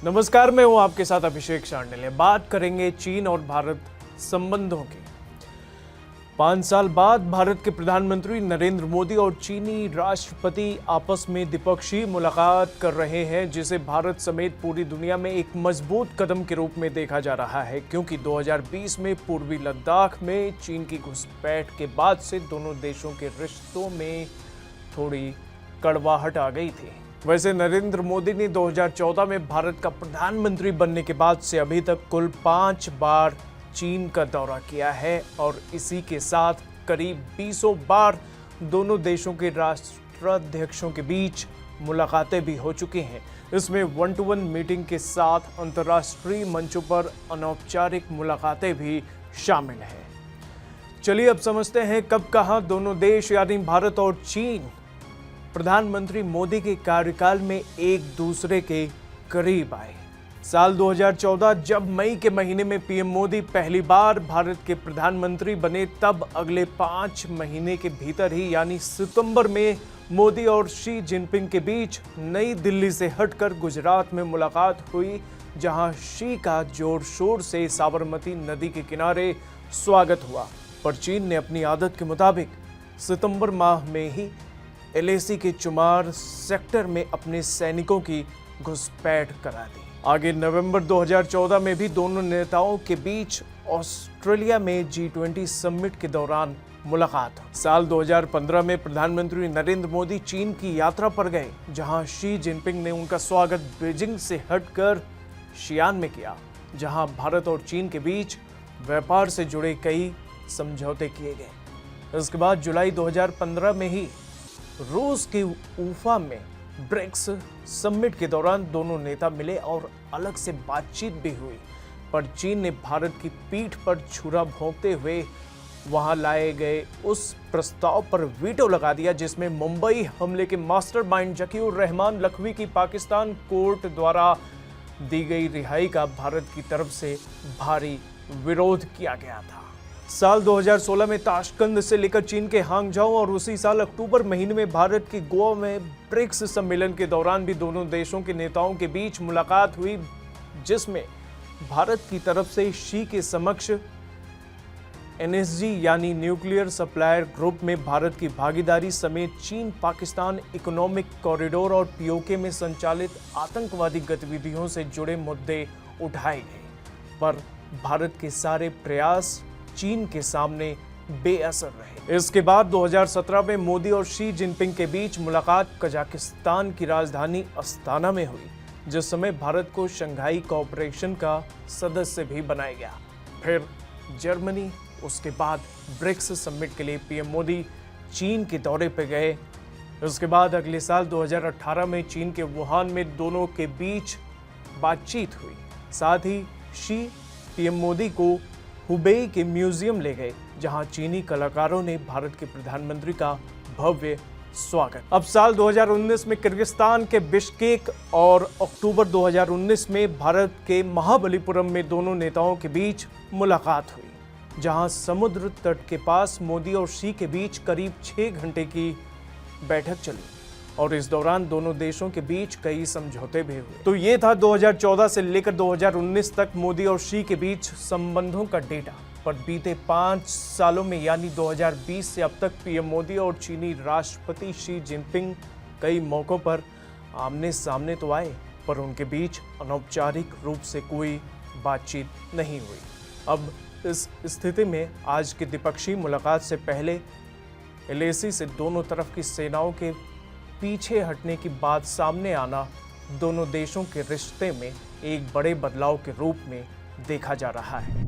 नमस्कार, मैं हूं आपके साथ अभिषेक शांडिल्य। बात करेंगे चीन और भारत संबंधों की। 5 साल बाद भारत के प्रधानमंत्री नरेंद्र मोदी और चीनी राष्ट्रपति आपस में द्विपक्षीय मुलाकात कर रहे हैं, जिसे भारत समेत पूरी दुनिया में एक मजबूत कदम के रूप में देखा जा रहा है, क्योंकि 2020 में पूर्वी लद्दाख में चीन की घुसपैठ के बाद से दोनों देशों के रिश्तों में थोड़ी कड़वाहट आ गई थी। वैसे नरेंद्र मोदी ने 2014 में भारत का प्रधानमंत्री बनने के बाद से अभी तक कुल 5 बार चीन का दौरा किया है और इसी के साथ करीब 20 बार दोनों देशों के राष्ट्राध्यक्षों के बीच मुलाकातें भी हो चुकी हैं। इसमें 1-to-1 मीटिंग के साथ अंतर्राष्ट्रीय मंचों पर अनौपचारिक मुलाकातें भी शामिल हैं। चलिए अब समझते हैं कब कहां दोनों देश यानी भारत और चीन प्रधानमंत्री मोदी के कार्यकाल में एक दूसरे के करीब आए। साल 2014 जब मई के महीने में पीएम मोदी पहली बार भारत के प्रधानमंत्री बने, तब अगले 5 महीने के भीतर ही यानी सितंबर में मोदी और शी जिनपिंग के बीच नई दिल्ली से हटकर गुजरात में मुलाकात हुई, जहां शी का जोर शोर से साबरमती नदी के किनारे स्वागत हुआ। पर चीन ने अपनी आदत के मुताबिक सितंबर माह में ही LAC के चुमार सेक्टर में अपने सैनिकों की घुसपैठ करा दी। आगे नवंबर 2014 में भी दोनों नेताओं के बीच ऑस्ट्रेलिया में G20 समिट के दौरान मुलाकात हुई। साल 2015 में प्रधानमंत्री नरेंद्र मोदी चीन की यात्रा पर गए, जहां शी जिनपिंग ने उनका स्वागत बीजिंग से हटकर शियान में किया, जहां भारत और चीन के बीच व्यापार से जुड़े कई समझौते किए गए। इसके बाद जुलाई 2015 में ही रूस के उफा में ब्रिक्स समिट के दौरान दोनों नेता मिले और अलग से बातचीत भी हुई, पर चीन ने भारत की पीठ पर छुरा भोंकते हुए वहां लाए गए उस प्रस्ताव पर वीटो लगा दिया, जिसमें मुंबई हमले के मास्टरमाइंड ज़कीउर रहमान लखवी की पाकिस्तान कोर्ट द्वारा दी गई रिहाई का भारत की तरफ से भारी विरोध किया गया था। साल 2016 में ताशकंद से लेकर चीन के हांगझाओ और उसी साल अक्टूबर महीने में भारत के गोवा में ब्रिक्स सम्मेलन के दौरान भी दोनों देशों के नेताओं के बीच मुलाकात हुई, जिसमें भारत की तरफ से शी के समक्ष NSG यानी न्यूक्लियर सप्लायर ग्रुप में भारत की भागीदारी समेत चीन पाकिस्तान इकोनॉमिक कॉरिडोर और POK में संचालित आतंकवादी गतिविधियों से जुड़े मुद्दे उठाए गए, पर भारत के सारे प्रयास चीन के सामने बेअसर रहे। इसके बाद 2017 में मोदी और शी जिनपिंग के बीच मुलाकात कजाकिस्तान की राजधानी अस्ताना में हुई, जिस समय भारत को शंघाई कोऑपरेशन का सदस्य भी बनाया गया। फिर जर्मनी, उसके बाद ब्रिक्स समिट के लिए पीएम मोदी चीन के दौरे पर गए। उसके बाद अगले साल 2018 में चीन के वुहान में दोनों के बीच बातचीत हुई। साथ ही शी पीएम मोदी को हुबेई के म्यूजियम ले गए, जहां चीनी कलाकारों ने भारत के प्रधानमंत्री का भव्य स्वागत। अब साल 2019 में किर्गिस्तान के बिश्केक और अक्टूबर 2019 में भारत के महाबलीपुरम में दोनों नेताओं के बीच मुलाकात हुई, जहां समुद्र तट के पास मोदी और शी के बीच करीब 6 घंटे की बैठक चली और इस दौरान दोनों देशों के बीच कई समझौते भी हुए। तो ये था 2014 से लेकर 2019 तक मोदी और शी के बीच संबंधों का डेटा। पर बीते 5 सालों में यानी 2020 से अब तक पीएम मोदी और चीनी राष्ट्रपति शी जिनपिंग कई मौकों पर आमने सामने तो आए, पर उनके बीच अनौपचारिक रूप से कोई बातचीत नहीं हुई। अब इस स्थिति में आज की द्विपक्षीय मुलाकात से पहले LAC से दोनों तरफ की सेनाओं के पीछे हटने की बात सामने आना दोनों देशों के रिश्ते में एक बड़े बदलाव के रूप में देखा जा रहा है।